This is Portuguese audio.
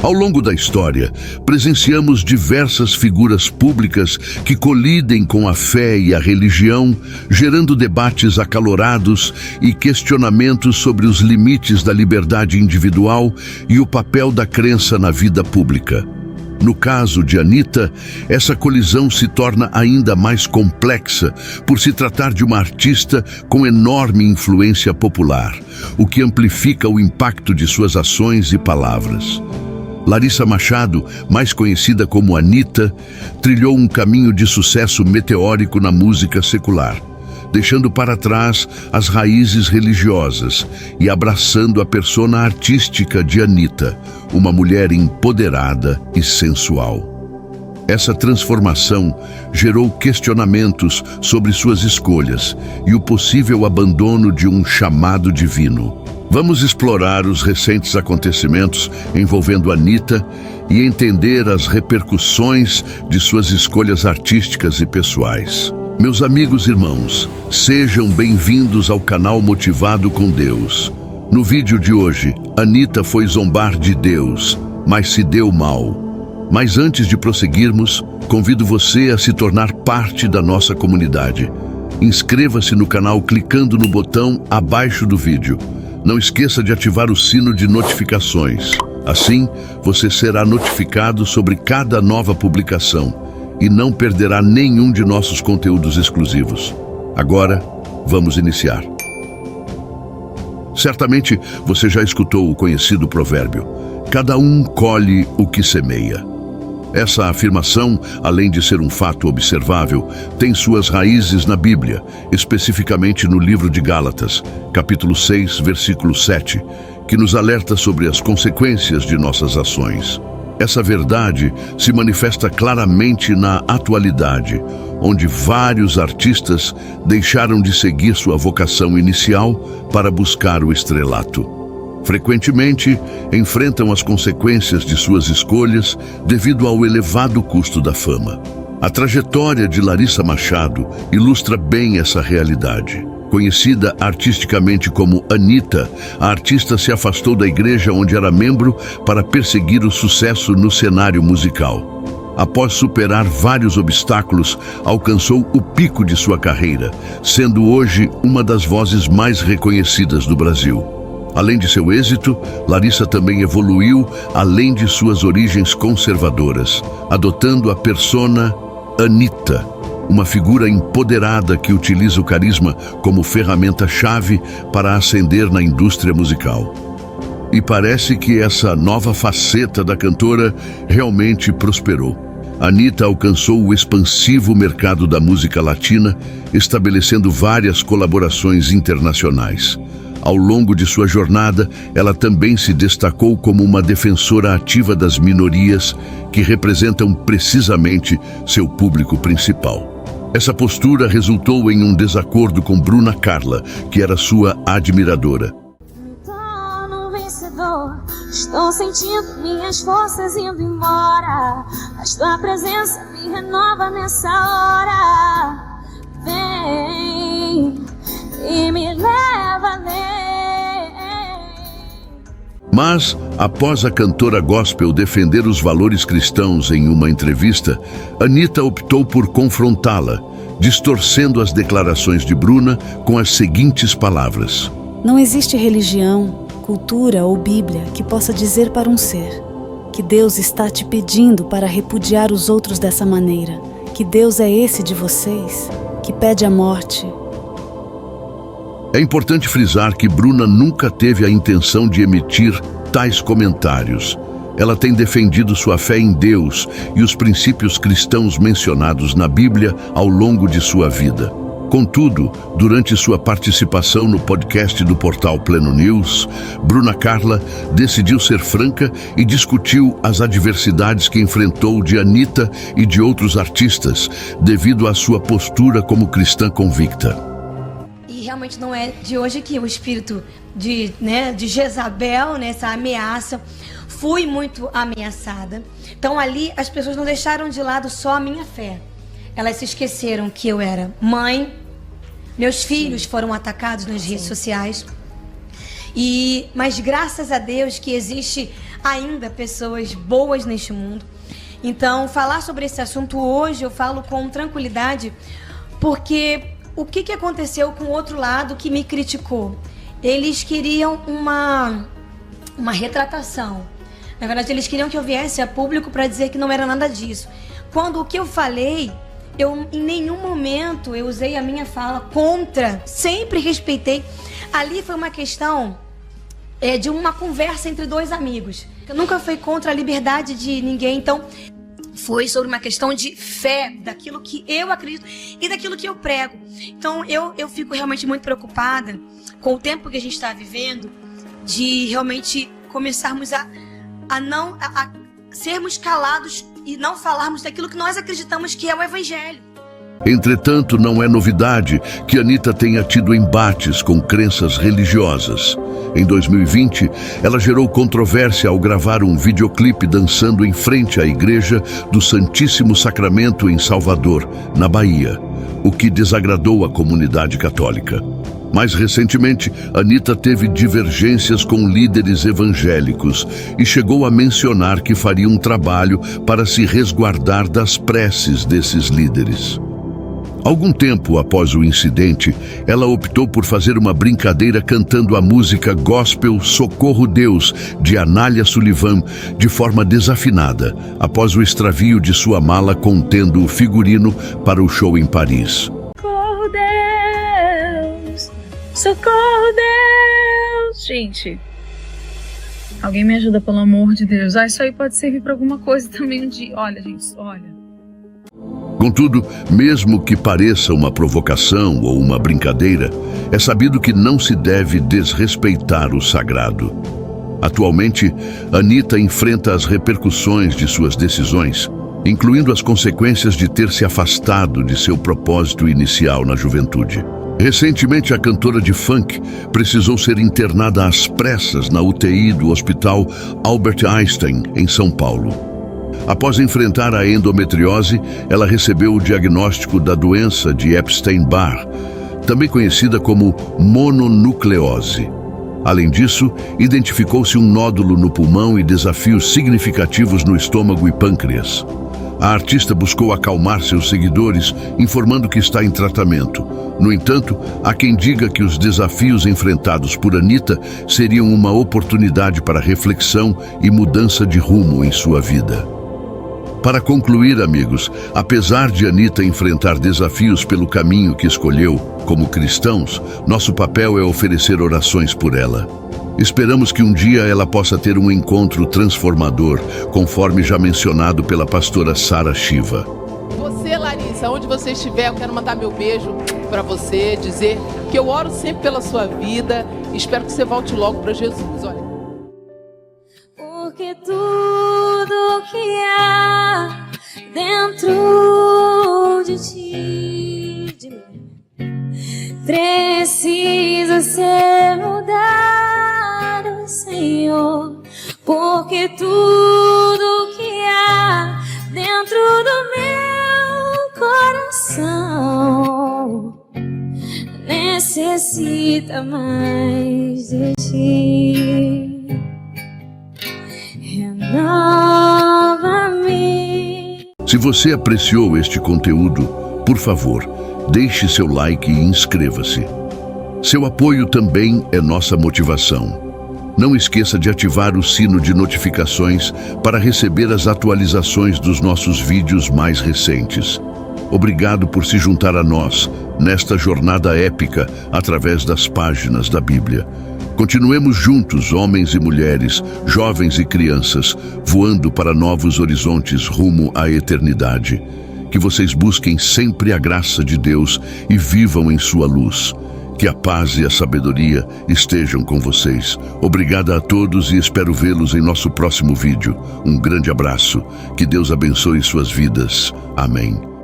Ao longo da história, presenciamos diversas figuras públicas que colidem com a fé e a religião, gerando debates acalorados e questionamentos sobre os limites da liberdade individual e o papel da crença na vida pública. No caso de Anitta, essa colisão se torna ainda mais complexa por se tratar de uma artista com enorme influência popular, o que amplifica o impacto de suas ações e palavras. Larissa Machado, mais conhecida como Anitta, trilhou um caminho de sucesso meteórico na música secular, deixando para trás as raízes religiosas e abraçando a persona artística de Anitta, uma mulher empoderada e sensual. Essa transformação gerou questionamentos sobre suas escolhas e o possível abandono de um chamado divino. Vamos explorar os recentes acontecimentos envolvendo Anitta e entender as repercussões de suas escolhas artísticas e pessoais. Meus amigos e irmãos, sejam bem-vindos ao canal Motivado com Deus. No vídeo de hoje, Anitta foi zombar de Deus, mas se deu mal. Mas antes de prosseguirmos, convido você a se tornar parte da nossa comunidade. Inscreva-se no canal clicando no botão abaixo do vídeo. Não esqueça de ativar o sino de notificações. Assim, você será notificado sobre cada nova publicação e não perderá nenhum de nossos conteúdos exclusivos. Agora, vamos iniciar. Certamente, você já escutou o conhecido provérbio: cada um colhe o que semeia. Essa afirmação, além de ser um fato observável, tem suas raízes na Bíblia, especificamente no livro de Gálatas, capítulo 6, versículo 7, que nos alerta sobre as consequências de nossas ações. Essa verdade se manifesta claramente na atualidade, onde vários artistas deixaram de seguir sua vocação inicial para buscar o estrelato. Frequentemente, enfrentam as consequências de suas escolhas devido ao elevado custo da fama. A trajetória de Larissa Machado ilustra bem essa realidade. Conhecida artisticamente como Anitta, a artista se afastou da igreja onde era membro para perseguir o sucesso no cenário musical. Após superar vários obstáculos, alcançou o pico de sua carreira, sendo hoje uma das vozes mais reconhecidas do Brasil. Além de seu êxito, Larissa também evoluiu além de suas origens conservadoras, adotando a persona Anitta, uma figura empoderada que utiliza o carisma como ferramenta-chave para ascender na indústria musical. E parece que essa nova faceta da cantora realmente prosperou. Anitta alcançou o expansivo mercado da música latina, estabelecendo várias colaborações internacionais. Ao longo de sua jornada, ela também se destacou como uma defensora ativa das minorias, que representam precisamente seu público principal. Essa postura resultou em um desacordo com Bruna Carla, que era sua admiradora. Estou sentindo minhas forças indo embora, mas tua presença me renova nessa hora. Vem e me leva além. Mas, após a cantora gospel defender os valores cristãos em uma entrevista, Anitta optou por confrontá-la, distorcendo as declarações de Bruna com as seguintes palavras: não existe religião, cultura ou Bíblia que possa dizer para um ser que Deus está te pedindo para repudiar os outros dessa maneira, que Deus é esse de vocês, que pede a morte. É importante frisar que Bruna nunca teve a intenção de emitir tais comentários. Ela tem defendido sua fé em Deus e os princípios cristãos mencionados na Bíblia ao longo de sua vida. Contudo, durante sua participação no podcast do portal Pleno News, Bruna Carla decidiu ser franca e discutiu as adversidades que enfrentou de Anitta e de outros artistas, devido à sua postura como cristã convicta. E realmente não é de hoje que o espírito de Jezabel, essa ameaça, fui muito ameaçada. Então ali as pessoas não deixaram de lado só a minha fé. Elas se esqueceram que eu era mãe, meus filhos foram atacados nas redes sociais. Mas graças a Deus que existe ainda pessoas boas neste mundo. Então, falar sobre esse assunto hoje eu falo com tranquilidade, porque o que aconteceu com o outro lado que me criticou? Eles queriam uma retratação. Na verdade, eles queriam que eu viesse a público para dizer que não era nada disso. Quando o que eu falei, em nenhum momento eu usei a minha fala contra, sempre respeitei. Ali foi uma questão de uma conversa entre dois amigos. Eu nunca fui contra a liberdade de ninguém, então foi sobre uma questão de fé, daquilo que eu acredito e daquilo que eu prego. Então eu fico realmente muito preocupada com o tempo que a gente está vivendo, de realmente começarmos a sermos calados e não falarmos daquilo que nós acreditamos que é o Evangelho. Entretanto, não é novidade que Anitta tenha tido embates com crenças religiosas. Em 2020, ela gerou controvérsia ao gravar um videoclipe dançando em frente à Igreja do Santíssimo Sacramento em Salvador, na Bahia, o que desagradou a comunidade católica. Mais recentemente, Anitta teve divergências com líderes evangélicos e chegou a mencionar que faria um trabalho para se resguardar das preces desses líderes. Algum tempo após o incidente, ela optou por fazer uma brincadeira cantando a música gospel Socorro Deus, de Anália Sullivan, de forma desafinada, após o extravio de sua mala contendo o figurino para o show em Paris. Socorro Deus! Socorro Deus! Gente, alguém me ajuda, pelo amor de Deus. Isso aí pode servir para alguma coisa também um dia. Olha, gente, olha. Contudo, mesmo que pareça uma provocação ou uma brincadeira, é sabido que não se deve desrespeitar o sagrado. Atualmente, Anitta enfrenta as repercussões de suas decisões, incluindo as consequências de ter se afastado de seu propósito inicial na juventude. Recentemente, a cantora de funk precisou ser internada às pressas na UTI do Hospital Albert Einstein, em São Paulo. Após enfrentar a endometriose, ela recebeu o diagnóstico da doença de Epstein-Barr, também conhecida como mononucleose. Além disso, identificou-se um nódulo no pulmão e desafios significativos no estômago e pâncreas. A artista buscou acalmar seus seguidores, informando que está em tratamento. No entanto, há quem diga que os desafios enfrentados por Anitta seriam uma oportunidade para reflexão e mudança de rumo em sua vida. Para concluir, amigos, apesar de Anitta enfrentar desafios pelo caminho que escolheu, como cristãos, nosso papel é oferecer orações por ela. Esperamos que um dia ela possa ter um encontro transformador, conforme já mencionado pela pastora Sara Shiva. Você, Larissa, onde você estiver, eu quero mandar meu beijo para você, dizer que eu oro sempre pela sua vida e espero que você volte logo para Jesus. Olha. Porque tudo que há dentro de ti, de mim, precisa ser mudado, Senhor. Porque tudo que há dentro do meu coração necessita mais de ti. Renova-me. Se você apreciou este conteúdo, por favor, deixe seu like e inscreva-se. Seu apoio também é nossa motivação. Não esqueça de ativar o sino de notificações para receber as atualizações dos nossos vídeos mais recentes. Obrigado por se juntar a nós nesta jornada épica através das páginas da Bíblia. Continuemos juntos, homens e mulheres, jovens e crianças, voando para novos horizontes rumo à eternidade. Que vocês busquem sempre a graça de Deus e vivam em sua luz. Que a paz e a sabedoria estejam com vocês. Obrigada a todos e espero vê-los em nosso próximo vídeo. Um grande abraço. Que Deus abençoe suas vidas. Amém.